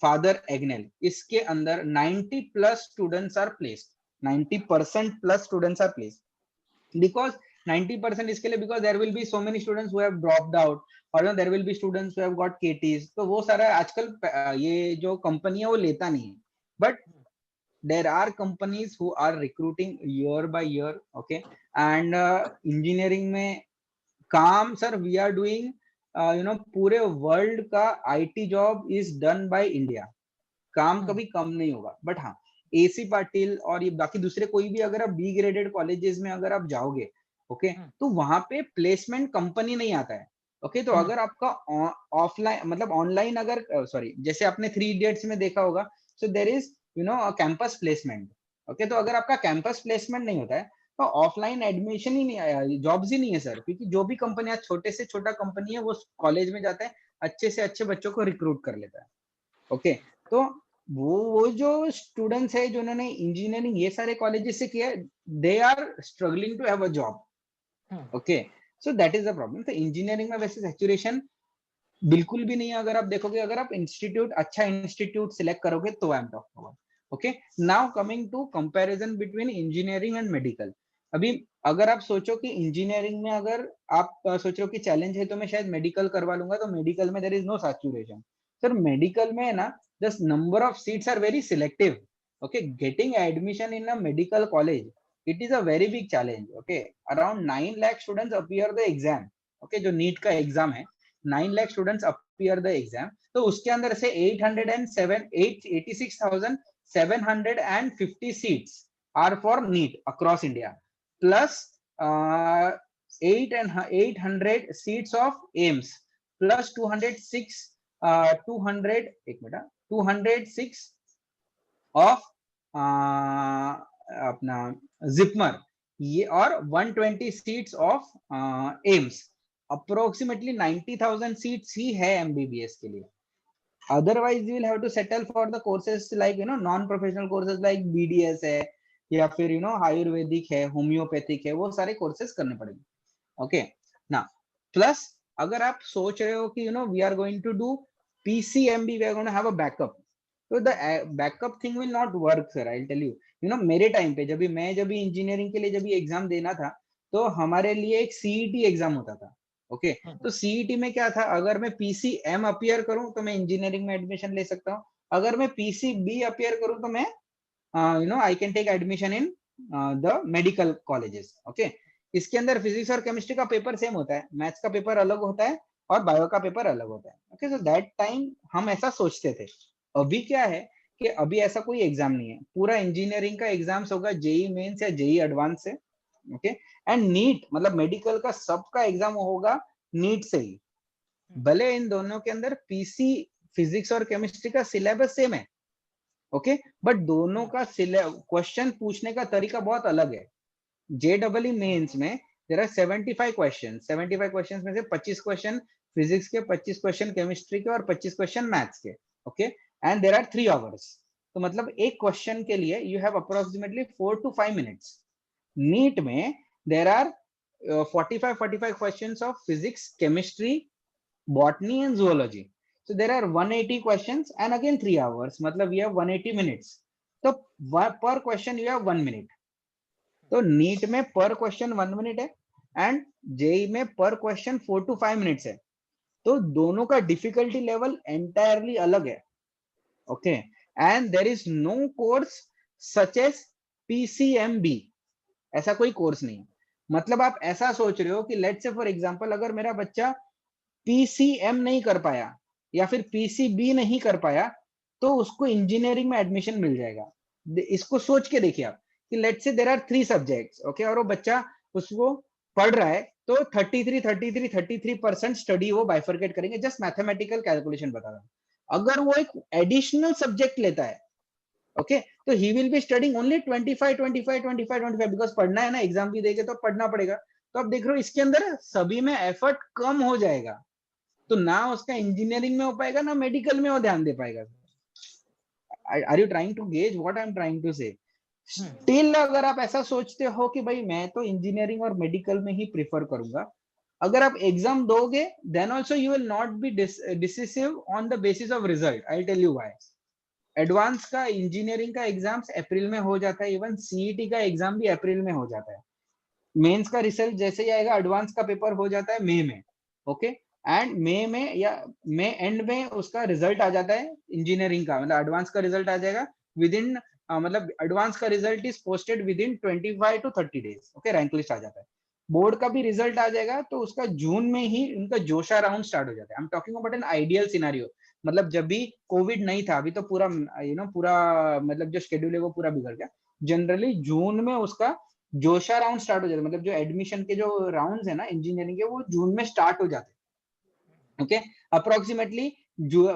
Speaker 2: फादर एग्नेल, इसके अंदर 90 plus students are placed. 90% plus students are placed because 90% इसके लिए, because there will be so many students who have dropped out, और there will be students who have got KTs, तो वो सारा आजकल ये जो कंपनी है वो लेता नहीं है, but there are companies who are recruiting year by year, okay, and engineering में काम सर we are doing पूरे वर्ल्ड का IT job is done by India, काम कभी कम नहीं होगा, बट हाँ AC पाटिल और ये बाकी दूसरे कोई भी अगर आप बी ग्रेडेड कॉलेजेस में अगर आप जाओगे, ओके, तो वहां पे प्लेसमेंट कंपनी नहीं आता है, ओके, तो अगर आपका ऑफलाइन मतलब ऑनलाइन अगर सॉरी जैसे आपने 3 इडियट्स में देखा होगा, so there is campus placement, okay, तो अगर आपका कैंपस प्लेसमेंट नहीं होता है तो ऑफलाइन एडमिशन ही नहीं, जॉब्स ही नहीं है सर, क्योंकि जो भी कंपनी आज छोटे से छोटा कंपनी है वो कॉलेज में जाता है, अच्छे से अच्छे बच्चों को रिक्रूट कर लेता है, ओके, तो वो जो स्टूडेंट्स है जिन्होंने इंजीनियरिंग ये सारे कॉलेजेस से किया, they are struggling to have a job, okay, so that is the problem. तो इंजीनियरिंग में वैसे सैचुरेशन बिल्कुल भी नहीं है, अगर आप देखोगे, अगर आप इंस्टीट्यूट अच्छा इंस्टीट्यूट सिलेक्ट करोगे तो I am talking about, okay. Now coming to comparison between engineering and medical. अभी अगर आप सोचो कि इंजीनियरिंग में अगर आप सोच रहे हो कि चैलेंज है तो मैं शायद मेडिकल करवा लूंगा, तो मेडिकल में there is no saturation sir, medical में है ना, the number of seats are very selective, okay, getting admission in a medical college it is a very big challenge, okay, around 9 lakh students appear the exam, okay, जो NEET का exam है 9 lakh students appear the exam, तो उसके अंदर से 86,750 seats are for NEET across India, plus 800 seats of AIMS, plus 206 of अपना जिपमर, ये और 120 seats of AIIMS, approximately 90,000 seats ही है एमबीबीएस के लिए। Otherwise you will have to settle for the courses like non professional courses like BDS है, या फिर आयुर्वेदिक है, होम्योपैथिक है, वो सारे कोर्सेज करने पड़ेंगे, ओके ना। प्लस अगर आप सोच रहे हो कि we are going to do PCMB, we are going to have a backup, तो the backup thing will not work sir, I tell you, मेरे टाइम पे जब भी इंजीनियरिंग के लिए जब एग्जाम देना था, तो हमारे लिए एक सीईटी एग्जाम होता था, ओके, तो सीईटी में क्या था, अगर मैं पीसीएम अपीयर करूं तो मैं इंजीनियरिंग में एडमिशन ले सकता हूं, अगर मैं पीसीबी अपीयर करूं तो मैं I can take admission in the medical colleges, okay. इसके अंदर फिजिक्स और केमिस्ट्री का पेपर सेम होता है, मैथ्स का पेपर अलग होता है और बायो का पेपर अलग होता है, ओके, सो दैट टाइम हम ऐसा सोचते थे। अभी क्या है कि अभी ऐसा कोई एग्जाम नहीं है, पूरा इंजीनियरिंग का एग्जाम्स होगा जेई मेंस या जेई एडवांस से, ओके, एंड नीट मतलब मेडिकल का सबका एग्जाम होगा नीट से ही, भले इन दोनों के अंदर पीसी फिजिक्स और केमिस्ट्री का सिलेबस सेम है, ओके, बट दोनों का क्वेश्चन पूछने का तरीका बहुत अलग है। जेडब्ल्यू मेंस में देयर आर 75 क्वेश्चन, 75 क्वेश्चन में से 25 क्वेश्चन फिजिक्स के, 25 क्वेश्चन केमिस्ट्री के और 25 क्वेश्चन मैथ्स के, okay, and there are 3 hours, तो मतलब एक क्वेश्चन के लिए you have approximately 4 to 5 minutes. NEET में there are 45 questions of physics, chemistry, botany and zoology, so there are 180 questions and again 3 hours, मतलब you have 180 minutes, तो per question you have 1 minute, तो NEET में पर question 1 minute है and JEE में पर question 4 to 5 minutes है, तो दोनों का डिफिकल्टी लेवल एंटायरली अलग है, okay, and there is no course such as PCMB, ऐसा कोई कोर्स नहीं। मतलब आप ऐसा सोच रहे हो कि लेट्स से फॉर एग्जांपल अगर मेरा बच्चा पीसीएम नहीं कर पाया या फिर पीसीबी नहीं कर पाया, तो उसको इंजीनियरिंग में एडमिशन मिल जाएगा। इसको सोच के देखिए आप कि let's say there are 3 subjects, okay, और वो बच्चा उसको पढ़ रहा है, तो 33% स्टडी वो बाइफरकेट करेंगे, जस्ट मैथमेटिकल कैलकुलेशन बता रहा हूं। अगर वो एक एडिशनल सब्जेक्ट लेता है, ओके, तो he will be studying only 25 because पढ़ना है ना, एग्जाम भी देंगे तो पढ़ना पड़ेगा। तो आप देख रहे हो इसके अंदर सभी में एफर्ट कम हो जाएगा, तो ना उसका इंजीनियरिंग में हो पाएगा ना मेडिकल में वो ध्यान दे पाएगा। Are you trying to gauge what I am trying to say? Still अगर आप ऐसा सोचते हो कि भाई मैं तो इंजीनियरिंग और मेडिकल में ही प्रिफर करूंगा, अगर आप एग्जाम दोगे then also you will not be decisive on the basis of result. I tell you why. Advance का इंजीनियरिंग का एग्जाम्स अप्रैल में हो जाता है, इवन सीईटी का एग्जाम भी अप्रैल में हो जाता है। मेंस का रिजल्ट जैसे ही आएगा, एडवांस का पेपर हो जाता है मई में, ओके, एंड मई में या मई एंड में उसका रिजल्ट आ जाता है इंजीनियरिंग का, मतलब एडवांस का रिजल्ट आ जाएगा विद इन, मतलब एडवांस का result is posted within 25 to 30 days, okay, rank list आ जाता है। बोर्ड का भी रिजल्ट आ जाएगा तो उसका जून में ही उनका जोशा राउंड स्टार्ट हो जाता है। आई am talking about an ideal scenario, मतलब जब भी कोविड नहीं था, अभी तो पूरा पूरा मतलब जो शेड्यूल है वो पूरा बिगड़ गया। जनरली जून में उसका जोशा राउंड स्टार्ट हो जाता है, मतलब जो एडमिशन के जो राउंड्स है ना इंजीनियरिंग के, वो जून में स्टार्ट हो जाते हैं, ओके। अप्रोक्सीमेटली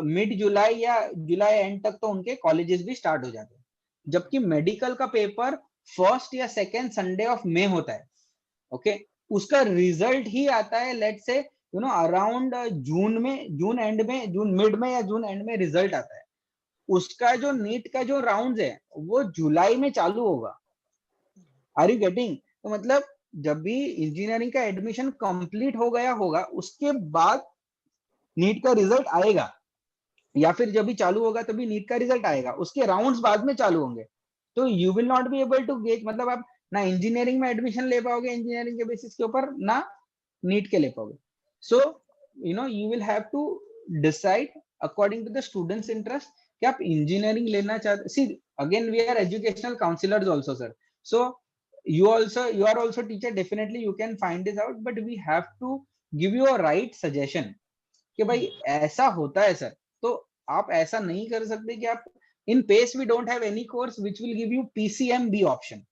Speaker 2: मिड जुलाई या जुलाई एंड तक तो उनके कॉलेजेस भी स्टार्ट हो जाते हैं, जबकि मेडिकल का पेपर फर्स्ट या सेकेंड संडे ऑफ मई होता है, ओके। उसका रिजल्ट ही आता है लेट्स से अराउंड जून में, जून एंड में, जून मिड में या जून एंड में रिजल्ट आता है। उसका जो नीट का जो राउंड है वो जुलाई में चालू होगा। Are you getting? तो मतलब जब भी इंजीनियरिंग का एडमिशन कंप्लीट हो गया होगा उसके बाद नीट का रिजल्ट आएगा, या फिर जब भी चालू होगा तभी नीट का रिजल्ट आएगा, उसके राउंड्स बाद में चालू होंगे। तो you will not be able to get, मतलब आप ना इंजीनियरिंग में एडमिशन ले पाओगे इंजीनियरिंग के बेसिस के ऊपर, ना नीट के ले पाओगे। So you will have to decide according to the students interest कि आप इंजीनियरिंग लेना चाहते। See again we are educational counsellors also sir, so you are also teacher, definitely you can find this out, but we have to give you a right suggestion कि भाई ऐसा होता है sir. तो आप ऐसा नहीं कर सकते कि आप in PACE we don't have any course which will give you PCMB option,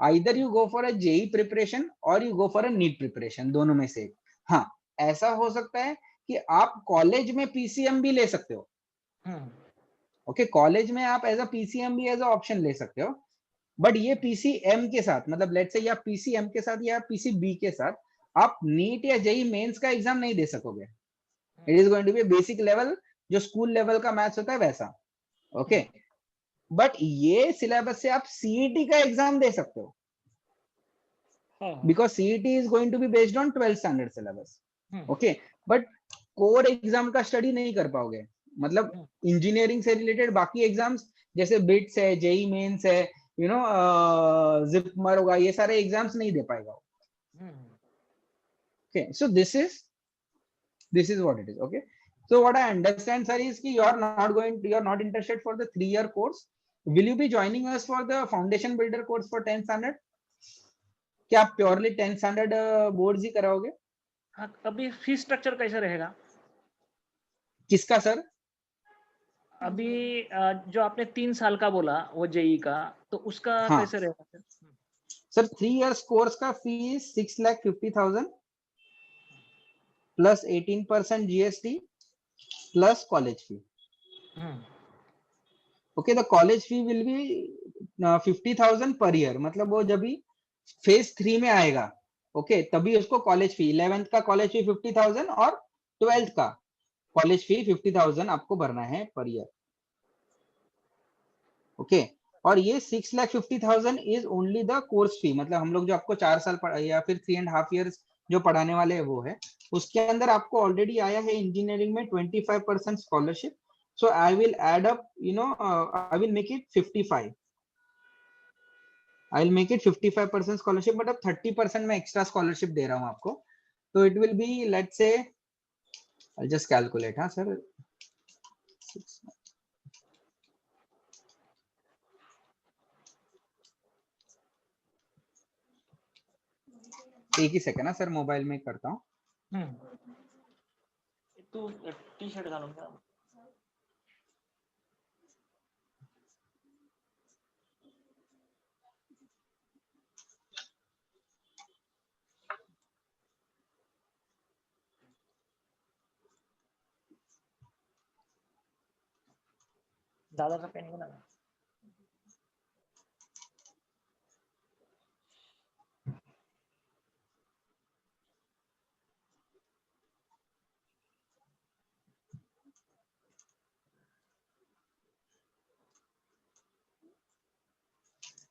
Speaker 2: either you go for a JEE preparation or you go for a NEET preparation, दोनों में से। हाँ, ऐसा हो सकता है कि आप कॉलेज में PCMB ले सकते हो, ओके, कॉलेज में आप as a PCMB as a option ले सकते हो, बट ये PCM के साथ, मतलब लेट्स से या PCM के साथ या PCB के साथ आप नीट या जेई मेंस का एग्जाम नहीं दे सकोगे। It is going to be basic level, जो स्कूल लेवल का मैथ्स होता है वैसा, ओके। बट ये सिलेबस से आप सीईटी का एग्जाम दे सकते हो, because CET is going to be based on 12th standard syllabus, okay. But core exam का स्टडी नहीं कर पाओगे, मतलब इंजीनियरिंग से रिलेटेड बाकी एग्जाम्स जैसे बिट्स है, जेई मेंस है, जिपमर होगा, ये सारे एग्जाम्स नहीं दे पाएगा, okay। So this is what it is, okay। So what I understand sir is कि you are not interested for the 3-year course, will you be joining us for the foundation builder course for 10th standard? क्या आप purely 10th standard boards ही कराओगे?
Speaker 1: हाँ, अभी fees structure कैसा रहेगा?
Speaker 2: किसका sir?
Speaker 1: अभी जो आपने 3 साल का बोला वो जेई का, तो उसका
Speaker 2: हाँ
Speaker 1: कैसे रहेगा सर?
Speaker 2: सर 3 years कोर्स का fees 6,50,000 plus 18% GST plus college fee, okay. The college fee will be 50,000 per year, मतलब वो जब भी फेज 3 में आएगा, ओके, तभी उसको कॉलेज फी 11th का कॉलेज फी 50,000 और 12th का कॉलेज फी 50,000 आपको भरना है पर ईयर, ओके। और ये 6,50,000 is only the course fee, मतलब हम लोग जो आपको 4 साल या फिर 3.5 years जो पढ़ाने वाले हैं वो है, उसके अंदर आपको ऑलरेडी आया है इंजीनियरिंग में 25% scholarship. So I will add up, I will make it 55, I will make it 55% scholarship, but अब 30% मैं एक्स्ट्रा स्कॉलरशिप दे रहा हूँ आपको। तो it will be let's say, I just calculate, हाँ सर, एक ही सेकंड ना सर, मोबाइल में करता हूँ।
Speaker 1: तू टी-शर्ट घालूंगा। दादाचा पेन घेऊन आला।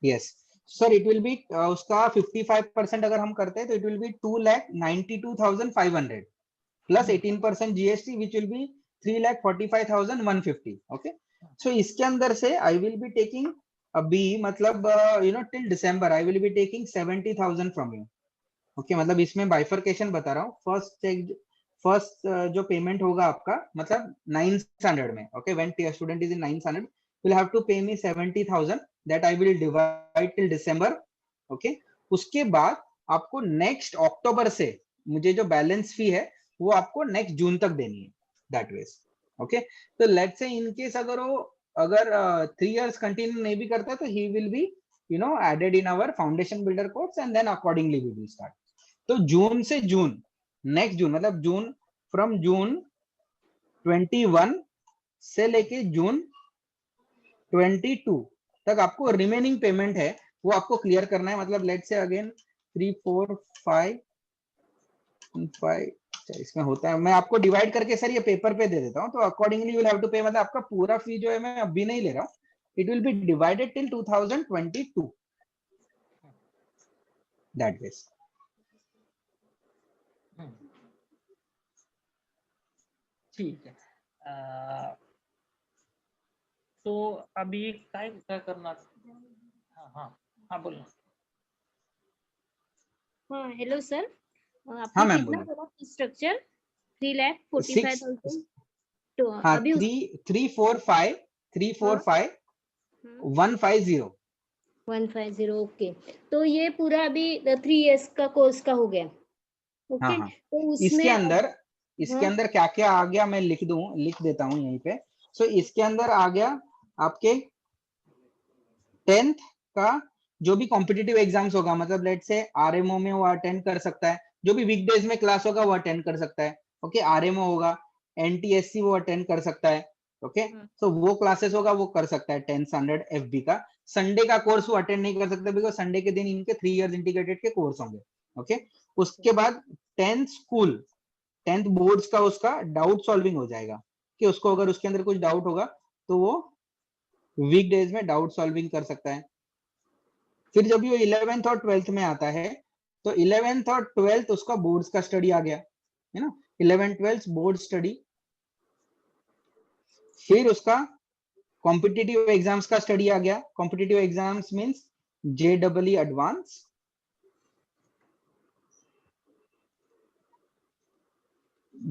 Speaker 2: Yes sir, it will be उसका 55% अगर हम करते हैं तो इट विल बी 2,92,500 plus 18% GST which will be 3,45,150, okay. So इसके अंदर से आई विल बी टेकिंग अभी, मतलब till December I will be taking 70,000 from you, okay मतलब इसमें बाइफरकेशन बता रहा हूँ। फर्स्ट जो पेमेंट होगा आपका मतलब 900 में, okay, when student is in 900 will have to pay me 70,000 that I will divide till December, okay. उसके बाद आपको नेक्स्ट अक्टूबर से मुझे जो बैलेंस फी है वो आपको नेक्स्ट जून तक देनी है, दैट वेज, ओके। तो लेट्स से इन केस अगर वो 3 years कंटिन्यू नहीं भी करता तो he will be added in our foundation builder course and then accordingly we will start. तो जून से जून, नेक्स्ट जून मतलब जून, फ्रॉम जून 21 से लेके जून 22 तक आपको रिमेनिंग पेमेंट है वो आपको क्लियर करना है। मतलब लेट से अगेन 3 4 5 इसमें होता है, मैं आपको डिवाइड करके सर ये पेपर पे दे देता हूँ, तो accordingly you will have to pay. मतलब आपका पूरा फी जो है मैं अभी नहीं ले रहा हूँ, it will be divided till 2022, that way.
Speaker 1: ठीक है। तो अभी क्या करना? हाँ हाँ हाँ बोलना।
Speaker 4: हाँ हेलो सर,
Speaker 2: हाँ
Speaker 4: आपने
Speaker 2: मैम
Speaker 4: कितना
Speaker 2: बोलिए।
Speaker 4: बोला स्ट्रक्चर? 3,45,000। तो
Speaker 2: हाँ
Speaker 4: अभी
Speaker 2: 345 150
Speaker 4: 150, ओके। तो ये पूरा अभी 3 years का कोर्स का हो गया,
Speaker 2: हाँ
Speaker 4: ओके।
Speaker 2: हाँ।
Speaker 4: तो
Speaker 2: इसके
Speaker 4: उसमें
Speaker 2: अंदर क्या क्या आ गया मैं लिख देता हूँ यहीं पे। सो इसके अंदर आ गया आपके 10th का जो भी कॉम्पिटिटिव एग्जाम्स होगा, मतलब लेट से आरएमओ में वो अटेंड कर सकता है, जो भी वीकडेज में क्लास होगा वो अटेंड कर सकता है, ओके। आरएमओ होगा, एनटीएससी वो अटेंड कर सकता है, ओके। तो वो क्लासेस होगा वो कर सकता है 10 स्टैंडर्ड एफबी का। संडे का कोर्स वो अटेंड नहीं कर सकता बिकॉज संडे के दिन इनके 3 years इंटीग्रेटेड के कोर्स होंगे, ओके। उसके बाद 10th बोर्ड्स का उसका डाउट सॉल्विंग हो जाएगा कि उसको अगर उसके अंदर कुछ डाउट होगा तो वो वीकडेज में डाउट सॉल्विंग कर सकता है। फिर जब ये 11th और 12th में आता है तो 11th और 12th उसका बोर्ड्स का स्टडी आ गया, है ना, 11th 12th बोर्ड स्टडी। फिर उसका कॉम्पिटिटिव एग्जाम्स का स्टडी आ गया। Competitive exams means JW advance,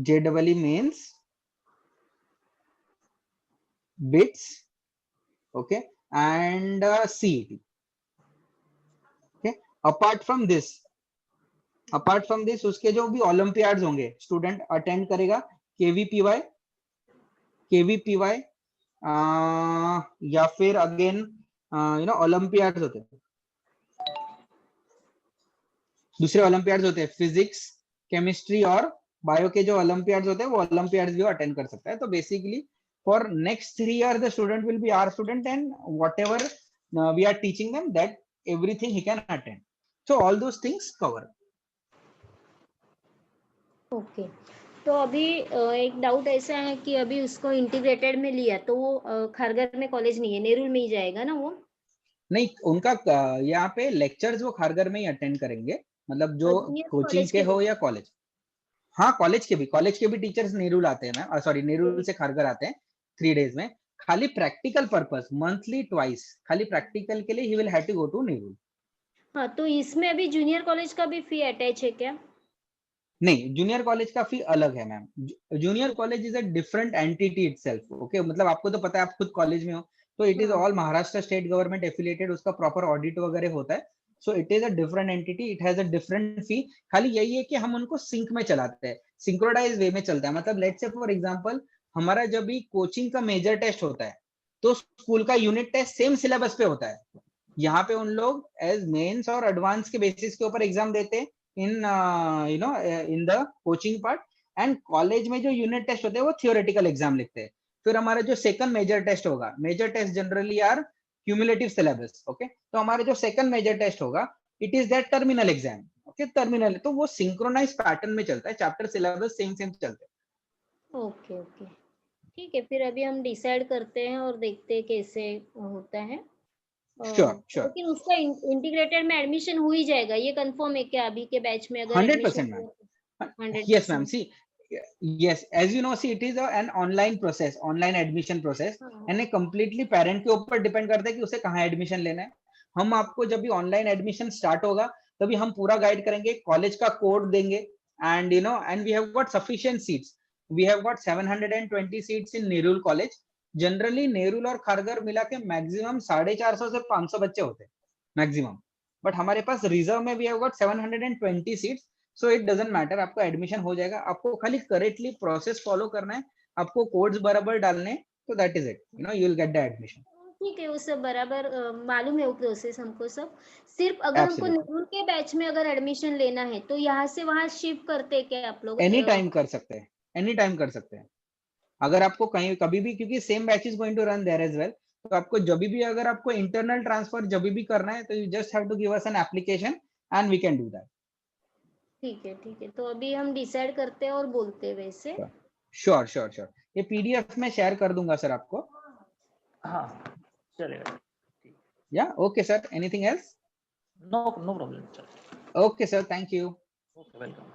Speaker 2: JW means bits, okay, and CET, okay. Apart from this उसके जो भी ओलंपियाड्स होंगे स्टूडेंट अटेंड करेगा, केवीपीवाई या फिर अगेन ओलंपियाड्स होते हैं, दूसरे ओलंपियाड्स होते हैं, फिजिक्स, केमिस्ट्री और बायो के जो ओलंपियाड्स होते हैं वो ओलंपियाड्स भी अटेंड कर सकता है। तो basically for next 3 years the student will be our student and whatever we are teaching them that everything he can attend, so all those things cover.
Speaker 4: Okay. तो अभी एक डाउट ऐसा है कि अभी उसको इंटीग्रेटेड में लिया तो वो खारगर में कॉलेज नहीं है, नेरुल में ही जाएगा ना वो?
Speaker 2: नहीं, उनका यहाँ पे लेक्चर्स वो खारगर में ही अटेंड करेंगे, मतलब जो
Speaker 4: जूनियर
Speaker 2: कोचिंग
Speaker 4: कॉलेज
Speaker 2: के
Speaker 4: के
Speaker 2: हो या कॉलेज। हाँ कॉलेज के भी टीचर्स नेरुल आते हैं ना, सॉरी नेरुल से खारगर आते हैं 3 days में, खाली प्रैक्टिकल पर्पस, मंथली ट्वाइस, खाली प्रैक्टिकल के लिए ही will have to go to Nerul.
Speaker 4: हाँ, तो इसमें अभी जूनियर कॉलेज का भी फी अटैच है क्या?
Speaker 2: नहीं, जूनियर कॉलेज का फी अलग है ma'am. Junior college is a different entity itself, okay. मतलब आपको तो पता है, आप खुद कॉलेज में हो, तो it is all Maharashtra state government affiliated, उसका प्रॉपर ऑडिट वगैरह होता है। So it is a different entity, it has a different fee. खाली यही है कि हम उनको सिंक में चलाते हैं, सिंक्रोनाइज वे में चलता है। मतलब लेट्स से फॉर एग्जांपल हमारा जब भी कोचिंग का मेजर टेस्ट होता है तो स्कूल का यूनिट टेस्ट सेम सिलेबस पे होता है। यहाँ पे उन लोग एज मेंस और एडवांस के बेसिस के ऊपर एग्जाम देते हैं in in the coaching part, and college में जो यूनिट टेस्ट होते हैं वो थियोरेटिकल एग्जाम लिखते हैं। फिर हमारा जो सेकंड मेजर टेस्ट होगा, major test generally are cumulative syllabus, okay. तो हमारा जो सेकंड मेजर टेस्ट होगा it is that terminal exam, okay, terminal. तो वो सिंक्रोनाइज पैटर्न में चलता है, चैप्टर सिलेबस सेम चलते हैं।
Speaker 4: ओके ओके, ठीक है। फिर अभी हम डिसाइड करते हैं और देखते हैं कैसे होता है।
Speaker 2: श्योर
Speaker 4: लेकिन उसका इंटीग्रेटेड में एडमिशन हो ही जाएगा, ये कंफर्म है क्या? अभी के बैच में अगर
Speaker 2: 100%
Speaker 4: admission
Speaker 2: ma'am, yes ma'am,
Speaker 4: 100%?
Speaker 2: see, yes, as you know, see, it is an online process, online admission process, and it completely parent के ऊपर डिपेंड करता है कि उसे कहाँ एडमिशन लेना है। हम आपको जब भी ऑनलाइन एडमिशन स्टार्ट होगा तभी हम पूरा गाइड करेंगे, कॉलेज का कोड देंगे, and you know and we have got sufficient seats. We have got 720 seats in Nerul college. Generally Nerul और खारगर मिला के मैक्सिमम 450 से 500 बच्चे होते हैं मैक्सिमम, बट हमारे पास रिजर्व में we have got 720 seats. So it doesn't matter, आपका एडमिशन हो जाएगा. आपको खाली करेक्टली प्रोसेस फॉलो करना है, आपको कोड्स बराबर डालने, तो that is it, you know you will get the admission.
Speaker 4: ठीक है, वो सब बराबर मालूम है वो प्रोसेस हमको सब. सिर्फ अगर हमको
Speaker 2: Absolutely.
Speaker 4: नेहरू के बैच में अगर एडमिशन लेना है तो यहाँ से वहाँ शिफ्ट करते हैं क्या आप लोग?
Speaker 2: एनी टाइम कर सकते हैं, एनी टाइम कर सकते हैं. अगर आपको कहीं कभी भी, क्योंकि same batch is going to run there as well, तो आपको जब भी अगर आपको इंटरनल ट्रांसफर जब भी करना है, तो you just have to give us an application and we can do that.
Speaker 4: ठीक है, ठीक है. तो अभी हम डिसाइड करते हैं और बोलते हैं वैसे.
Speaker 2: Sure sure sure. ये पीडीएफ में शेयर कर दूंगा सर आपको.
Speaker 1: हाँ चलेगा.
Speaker 2: या okay sir, anything else?
Speaker 1: No problem.
Speaker 2: Okay sir, thank you.
Speaker 1: Okay, welcome.